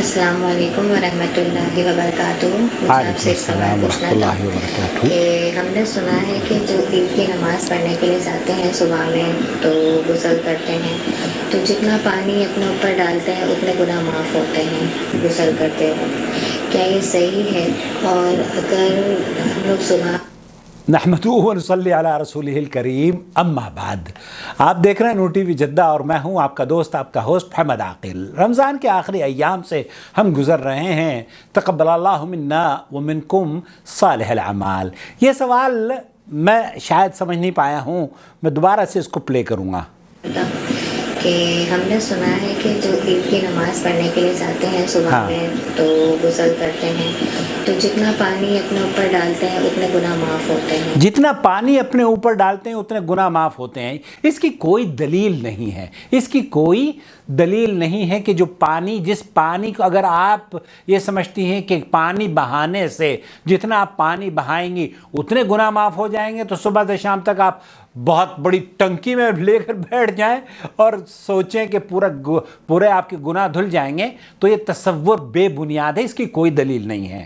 السلام علیکم ورحمۃ اللہ وبرکاتہ۔ مجھے آپ سے ایک سوال پوچھنا تھا کہ ہم نے سنا ہے کہ جو عید کی نماز پڑھنے کے لیے جاتے ہیں صبح میں تو غسل کرتے ہیں، تو جتنا پانی اپنے اوپر ڈالتے ہیں اتنے گناہ معاف ہوتے ہیں غسل کرتے وقت، کیا یہ صحیح ہے؟ اور اگر ہم لوگ صبح نحمدہ ونصلی علی رسولہ الکریم، اما بعد۔ آپ دیکھ رہے ہیں نور ٹی وی جدہ اور میں ہوں آپ کا دوست، آپ کا ہوسٹ محمد عاقل۔ رمضان کے آخری ایام سے ہم گزر رہے ہیں، تقبل اللہ منا ومنکم صالح الاعمال۔ یہ سوال میں شاید سمجھ نہیں پایا ہوں، میں دوبارہ سے اس کو پلے کروں گا کہ ہم نے سنا ہے کہ جو عید کی نماز پڑھنے کے لیے جاتے ہیں صبح میں تو غسل کرتے ہیں، تو جتنا پانی اپنے اوپر ڈالتے ہیں اتنے گناہ معاف ہوتے ہیں۔ جتنا پانی اپنے اوپر ڈالتے ہیں اتنے گناہ معاف ہوتے ہیں۔ اس کی کوئی دلیل نہیں ہے، اس کی کوئی دلیل نہیں ہے کہ جو پانی، جس پانی کو اگر آپ یہ سمجھتی ہیں کہ پانی بہانے سے جتنا آپ پانی بہائیں گی اتنے گناہ معاف ہو جائیں گے، تو صبح سے شام تک آپ بہت بڑی ٹنکی میں لے کر بیٹھ جائیں اور سوچیں کہ پورے آپ کے گناہ دھل جائیں گے، تو یہ تصور بے بنیاد ہے، اس کی کوئی دلیل نہیں ہے۔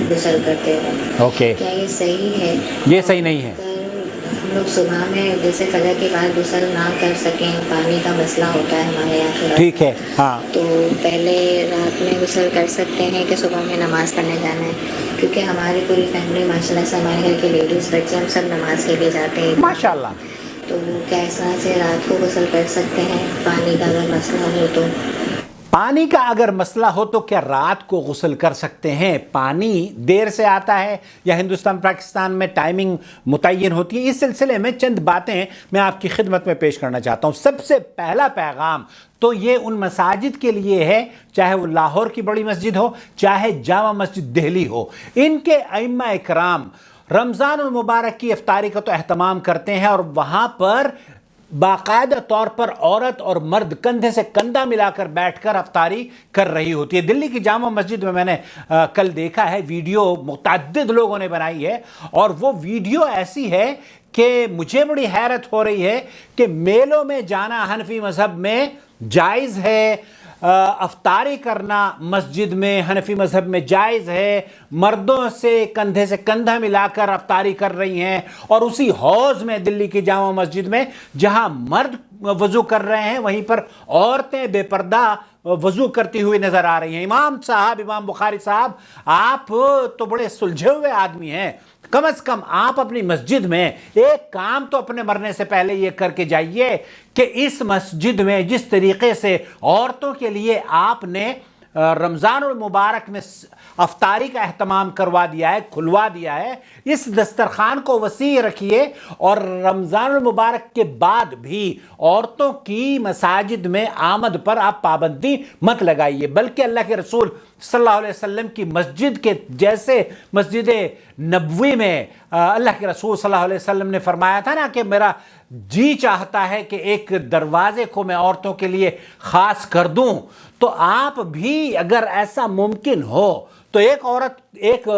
غسل کرتے ہیں اوکے، کیا یہ صحیح ہے؟ یہ صحیح نہیں ہے۔ اگر ہم لوگ صبح میں جیسے فجر کے بعد غسل نہ کر سکیں، پانی کا مسئلہ ہوتا ہے ہمارے یہاں، ٹھیک ہے، ہاں، تو پہلے رات میں غسل کر سکتے ہیں کہ صبح میں نماز پڑھنے جانا ہے؟ کیونکہ ہماری پوری فیملی ماشاء اللہ سے، ہمارے گھر کے لیڈیز بچے ہم سب نماز کے لیے جاتے ہیں، ماشاء اللہ۔ تو کیا اس طرح سے رات کو غسل کر سکتے ہیں پانی کا اگر مسئلہ ہو تو؟ پانی کا اگر مسئلہ ہو تو کیا رات کو غسل کر سکتے ہیں؟ پانی دیر سے آتا ہے یا ہندوستان پاکستان میں ٹائمنگ متعین ہوتی ہے؟ اس سلسلے میں چند باتیں میں آپ کی خدمت میں پیش کرنا چاہتا ہوں۔ سب سے پہلا پیغام تو یہ ان مساجد کے لیے ہے، چاہے وہ لاہور کی بڑی مسجد ہو، چاہے جامع مسجد دہلی ہو، ان کے ائمہ اکرام رمضان المبارک کی افطاری کا تو اہتمام کرتے ہیں، اور وہاں پر باقاعدہ طور پر عورت اور مرد کندھے سے کندھا ملا کر بیٹھ کر افطاری کر رہی ہوتی ہے۔ دلی کی جامع مسجد میں نے کل دیکھا ہے، ویڈیو متعدد لوگوں نے بنائی ہے، اور وہ ویڈیو ایسی ہے کہ مجھے بڑی حیرت ہو رہی ہے کہ میلوں میں جانا حنفی مذہب میں جائز ہے، افطاری کرنا مسجد میں حنفی مذہب میں جائز ہے، مردوں سے کندھا ملا کر افطاری کر رہی ہیں، اور اسی حوض میں دلی کی جامع مسجد میں جہاں مرد وضو کر رہے ہیں وہیں پر عورتیں بے پردہ وضو کرتی ہوئی نظر آ رہی ہیں۔ امام صاحب، امام بخاری صاحب، آپ تو بڑے سلجھے ہوئے آدمی ہیں، کم از کم آپ اپنی مسجد میں ایک کام تو اپنے مرنے سے پہلے یہ کر کے جائیے کہ اس مسجد میں جس طریقے سے عورتوں کے لیے آپ نے رمضان المبارک میں افطاری کا اہتمام کروا دیا ہے، کھلوا دیا ہے، اس دسترخوان کو وسیع رکھیے، اور رمضان المبارک کے بعد بھی عورتوں کی مساجد میں آمد پر آپ پابندی مت لگائیے، بلکہ اللہ کے رسول صلی اللہ علیہ وسلم کی مسجد کے جیسے مسجد نبوی میں اللہ کے رسول صلی اللہ علیہ وسلم نے فرمایا تھا نا کہ میرا جی چاہتا ہے کہ ایک دروازے کو میں عورتوں کے لیے خاص کر دوں، تو آپ بھی اگر ایسا ممکن ہو تو ایک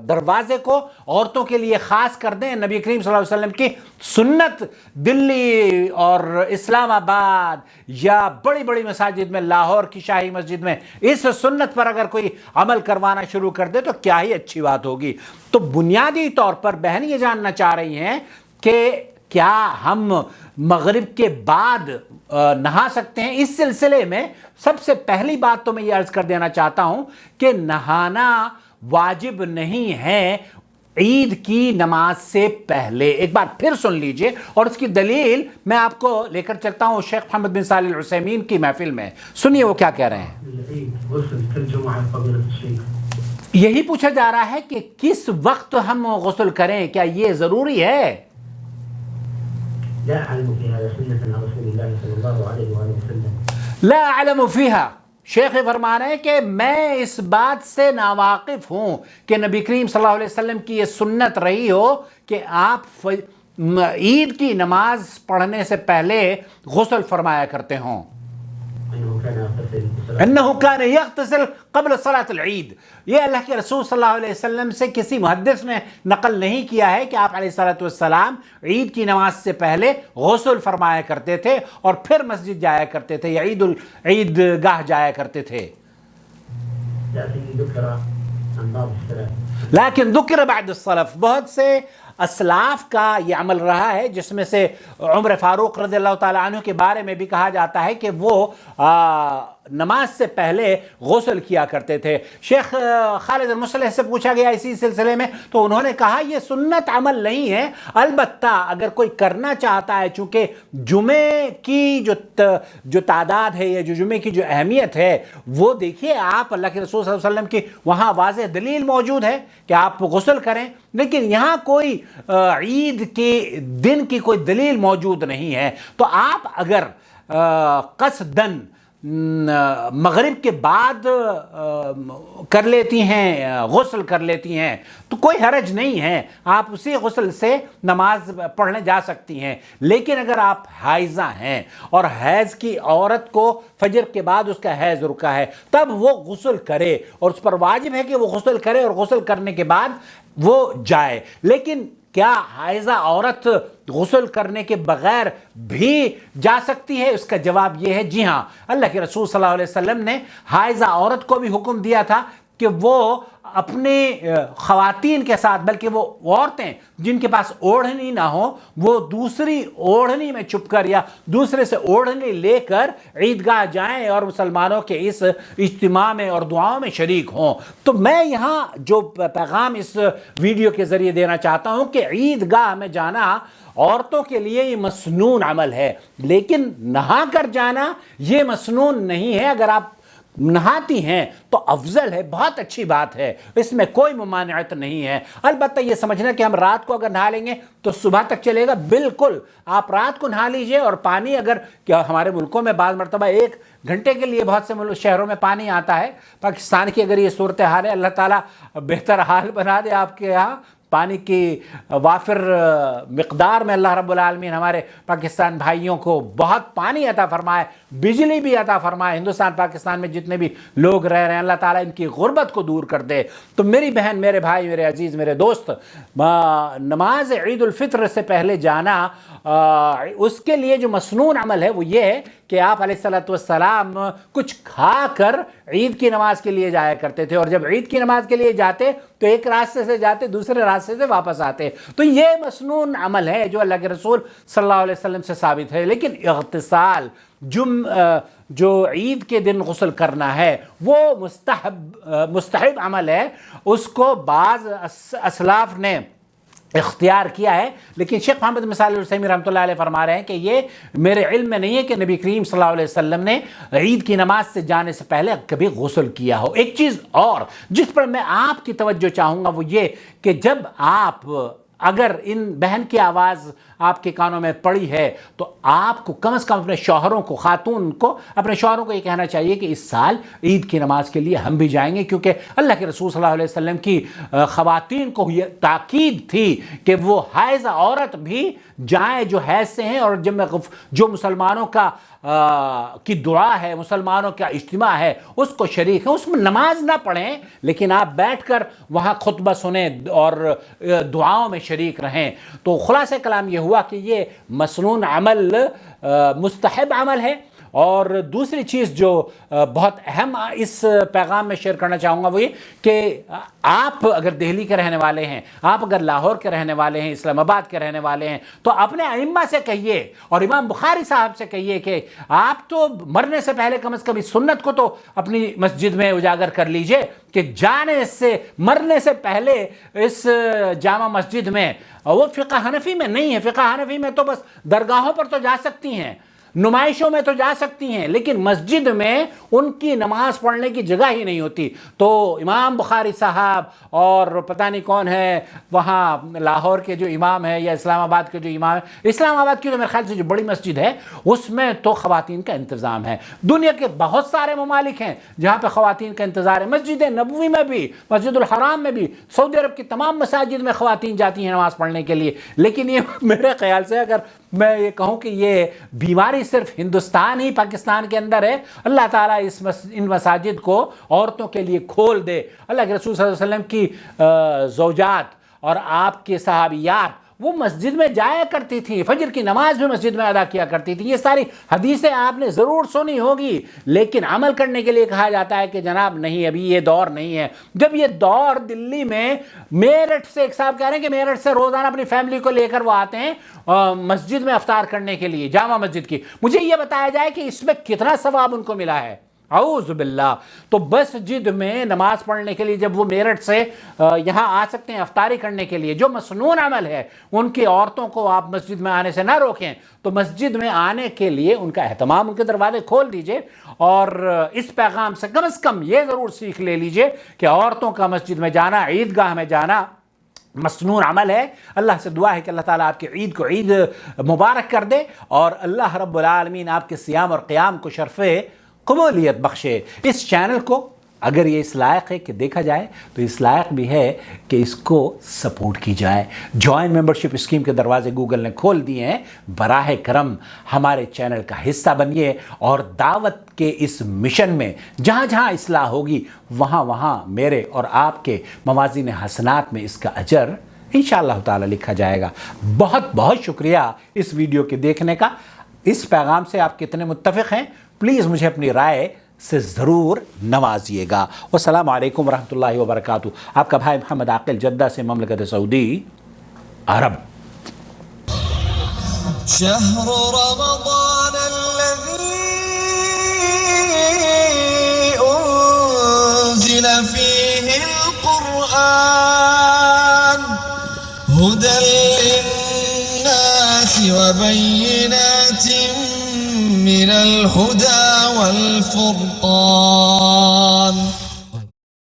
دروازے کو عورتوں کے لیے خاص کر دیں۔ نبی کریم صلی اللہ علیہ وسلم کی سنت دلی اور اسلام آباد یا بڑی بڑی مساجد میں، لاہور کی شاہی مسجد میں اس سنت پر اگر کوئی عمل کروانا شروع کر دے تو کیا ہی اچھی بات ہوگی۔ تو بنیادی طور پر بہن یہ جاننا چاہ رہی ہیں کہ کیا ہم مغرب کے بعد نہا سکتے ہیں؟ اس سلسلے میں سب سے پہلی بات تو میں یہ عرض کر دینا چاہتا ہوں کہ نہانا واجب نہیں ہے عید کی نماز سے پہلے۔ ایک بار پھر سن لیجئے، اور اس کی دلیل میں آپ کو لے کر چلتا ہوں شیخ محمد بن صالح العثیمین کی محفل میں۔ سنیے وہ کیا کہہ رہے ہیں۔ یہی پوچھا جا رہا ہے کہ کس وقت ہم غسل کریں، کیا یہ ضروری ہے؟ لا اعلم فیہا، شیخ فرما رہے ہیں کہ میں اس بات سے ناواقف ہوں کہ نبی کریم صلی اللہ علیہ وسلم کی یہ سنت رہی ہو کہ آپ عید کی نماز پڑھنے سے پہلے غسل فرمایا کرتے ہوں۔ انہو کان یغتسل قبل صلاۃ العید، یہ اللہ کے رسول صلی اللہ علیہ وسلم سے کسی محدث نے نقل نہیں کیا ہے کہ آپ علیہ الصلوۃ والسلام عید کی نماز سے پہلے غسل فرمایا کرتے تھے اور پھر مسجد جایا کرتے تھے یا عید گاہ جایا کرتے تھے۔ لیکن ذکر بعد السلف، بہت سے اسلاف کا یہ عمل رہا ہے، جس میں سے عمر فاروق رضی اللہ تعالیٰ عنہ کے بارے میں بھی کہا جاتا ہے کہ وہ نماز سے پہلے غسل کیا کرتے تھے۔ شیخ خالد المصلح سے پوچھا گیا اسی سلسلے میں، تو انہوں نے کہا یہ سنت عمل نہیں ہے، البتہ اگر کوئی کرنا چاہتا ہے، چونکہ جمعے کی جو تعداد ہے یا جو جمعے کی جو اہمیت ہے وہ دیکھیے آپ، اللہ کے رسول صلی اللہ علیہ وسلم کی وہاں واضح دلیل موجود ہے کہ آپ غسل کریں، لیکن یہاں کوئی عید کے دن کی کوئی دلیل موجود نہیں ہے۔ تو آپ اگر قصداً مغرب کے بعد کر لیتی ہیں، غسل کر لیتی ہیں، تو کوئی حرج نہیں ہے، آپ اسی غسل سے نماز پڑھنے جا سکتی ہیں۔ لیکن اگر آپ حائضہ ہیں اور حیض کی عورت کو فجر کے بعد اس کا حیض رکا ہے، تب وہ غسل کرے، اور اس پر واجب ہے کہ وہ غسل کرے، اور غسل کرنے کے بعد وہ جائے۔ لیکن کیا حائضہ عورت غسل کرنے کے بغیر بھی جا سکتی ہے؟ اس کا جواب یہ ہے جی ہاں، اللہ کے رسول صلی اللہ علیہ وسلم نے حائضہ عورت کو بھی حکم دیا تھا کہ وہ اپنے خواتین کے ساتھ، بلکہ وہ عورتیں جن کے پاس اوڑھنی نہ ہو، وہ دوسری اوڑھنی میں چھپ کر یا دوسرے سے اوڑھنی لے کر عیدگاہ جائیں اور مسلمانوں کے اس اجتماع میں اور دعاؤں میں شریک ہوں۔ تو میں یہاں جو پیغام اس ویڈیو کے ذریعے دینا چاہتا ہوں کہ عیدگاہ میں جانا عورتوں کے لیے یہ مسنون عمل ہے، لیکن نہا کر جانا یہ مسنون نہیں ہے۔ اگر آپ نہاتی ہیں تو افضل ہے، بہت اچھی بات ہے، اس میں کوئی ممانعت نہیں ہے۔ البتہ یہ سمجھنا کہ ہم رات کو اگر نہا لیں گے تو صبح تک چلے گا، بالکل آپ رات کو نہا لیجئے، اور پانی اگر ہمارے ملکوں میں بعض مرتبہ 1 گھنٹے کے لیے بہت سے شہروں میں پانی آتا ہے، پاکستان کی اگر یہ صورتحال ہے، اللہ تعالیٰ بہتر حال بنا دے آپ کے یہاں، پانی کی وافر مقدار میں اللہ رب العالمین ہمارے پاکستان بھائیوں کو بہت پانی عطا فرمائے، بجلی بھی عطا فرمائے۔ ہندوستان پاکستان میں جتنے بھی لوگ رہ رہے ہیں، اللہ تعالیٰ ان کی غربت کو دور کر دے۔ تو میری بہن، میرے بھائی، میرے عزیز، میرے دوست، نماز عید الفطر سے پہلے جانا، اس کے لیے جو مسنون عمل ہے وہ یہ ہے کہ آپ علیہ الصلوۃ والسلام کچھ کھا کر عید کی نماز کے لیے جایا کرتے تھے، اور جب عید کی نماز کے لیے جاتے تو ایک راستے سے جاتے، دوسرے راستے سے واپس آتے۔ تو یہ مسنون عمل ہے جو اللہ کے رسول صلی اللہ علیہ وسلم سے ثابت ہے۔ لیکن اغتسال، جو عید کے دن غسل کرنا ہے، وہ مستحب عمل ہے، اس کو بعض اسلاف نے اختیار کیا ہے، لیکن شیخ محمد بن صالح العثیمین رحمۃ اللہ علیہ فرما رہے ہیں کہ یہ میرے علم میں نہیں ہے کہ نبی کریم صلی اللہ علیہ وسلم نے عید کی نماز سے جانے سے پہلے کبھی غسل کیا ہو۔ ایک چیز اور جس پر میں آپ کی توجہ چاہوں گا وہ یہ کہ جب آپ اگر ان بہن کی آواز آپ کے کانوں میں پڑی ہے تو آپ کو کم از کم اپنے شوہروں کو، خاتون کو، اپنے شوہروں کو یہ کہنا چاہیے کہ اس سال عید کی نماز کے لیے ہم بھی جائیں گے، کیونکہ اللہ کے رسول صلی اللہ علیہ وسلم کی خواتین کو یہ تاکید تھی کہ وہ حائضہ عورت بھی جائیں جو حیض سے ہیں، اور جو مسلمانوں کی دعا ہے، مسلمانوں کا اجتماع ہے، اس کو شریک ہیں۔ اس میں نماز نہ پڑھیں، لیکن آپ بیٹھ کر وہاں خطبہ سنیں اور دعاؤں میں شریک رہیں۔ تو خلاصہ کلام یہ ہوا کہ یہ مسنون عمل مستحب عمل ہے۔ اور دوسری چیز جو بہت اہم اس پیغام میں شیئر کرنا چاہوں گا وہ یہ کہ آپ اگر دہلی کے رہنے والے ہیں، آپ اگر لاہور کے رہنے والے ہیں، اسلام آباد کے رہنے والے ہیں، تو اپنے ائمہ سے کہیے اور امام بخاری صاحب سے کہیے کہ آپ تو مرنے سے پہلے کم از کم اس سنت کو تو اپنی مسجد میں اجاگر کر لیجئے کہ مرنے سے پہلے اس جامع مسجد میں، وہ فقہ حنفی میں نہیں ہے، فقہ حنفی میں تو بس درگاہوں پر تو جا سکتی ہیں، نمائشوں میں تو جا سکتی ہیں، لیکن مسجد میں ان کی نماز پڑھنے کی جگہ ہی نہیں ہوتی۔ تو امام بخاری صاحب اور پتہ نہیں کون ہے وہاں لاہور کے جو امام ہے یا اسلام آباد کے جو امام ہے، اسلام آباد کی تو میرے خیال سے جو بڑی مسجد ہے اس میں تو خواتین کا انتظام ہے۔ دنیا کے بہت سارے ممالک ہیں جہاں پہ خواتین کا انتظار ہے، مسجد نبوی میں بھی، مسجد الحرام میں بھی، سعودی عرب کی تمام مساجد میں خواتین جاتی ہیں نماز پڑھنے کے لیے۔ لیکن یہ میرے خیال سے اگر میں یہ کہوں کہ یہ بیماری صرف ہندوستان ہی، پاکستان کے اندر ہے، اللہ تعالیٰ ان مساجد کو عورتوں کے لیے کھول دے۔ اللہ کے رسول صلی اللہ علیہ وسلم کی زوجات اور آپ کے صحابیات وہ مسجد میں جایا کرتی تھی، فجر کی نماز بھی مسجد میں ادا کیا کرتی تھی۔ یہ ساری حدیثیں آپ نے ضرور سنی ہوگی، لیکن عمل کرنے کے لیے کہا جاتا ہے کہ جناب نہیں، ابھی یہ دور نہیں ہے۔ جب یہ دور دلی میں میرٹھ سے، ایک صاحب کہہ رہے ہیں کہ میرٹھ سے روزانہ اپنی فیملی کو لے کر وہ آتے ہیں مسجد میں افطار کرنے کے لیے، جامع مسجد کی، مجھے یہ بتایا جائے کہ اس میں کتنا ثواب ان کو ملا ہے۔ اعوذ باللہ۔ تو مسجد میں نماز پڑھنے کے لیے جب وہ میرٹھ سے یہاں آ سکتے ہیں افطاری کرنے کے لیے، جو مسنون عمل ہے، ان کی عورتوں کو آپ مسجد میں آنے سے نہ روکیں، تو مسجد میں آنے کے لیے ان کا اہتمام، ان کے دروازے کھول دیجئے، اور اس پیغام سے کم از کم یہ ضرور سیکھ لے لیجئے کہ عورتوں کا مسجد میں جانا، عیدگاہ میں جانا مسنون عمل ہے۔ اللہ سے دعا ہے کہ اللہ تعالیٰ آپ کی عید کو عید مبارک کر دے، اور اللہ رب العالمین آپ کے صیام اور قیام کو شرف قبولیت بخشے۔ اس چینل کو اگر یہ اس لائق ہے کہ دیکھا جائے، تو اس لائق بھی ہے کہ اس کو سپورٹ کی جائے۔ جوائن ممبرشپ اسکیم کے دروازے گوگل نے کھول دیے ہیں، براہ کرم ہمارے چینل کا حصہ بنیے، اور دعوت کے اس مشن میں جہاں جہاں اصلاح ہوگی، وہاں وہاں میرے اور آپ کے موازین حسنات میں اس کا اجر انشاءاللہ تعالی لکھا جائے گا۔ بہت بہت شکریہ اس ویڈیو کے دیکھنے کا۔ اس پیغام سے آپ کتنے متفق ہیں، پلیز مجھے اپنی رائے سے ضرور نوازیے گا۔ والسلام علیکم ورحمۃ اللہ وبرکاتہ۔ آپ کا بھائی محمد عاقل، جدہ سے، مملکت سعودی عرب۔ شهر رمضان الذي أنزل فيه القرآن هدى للناس وبينات من الهدى والفرقان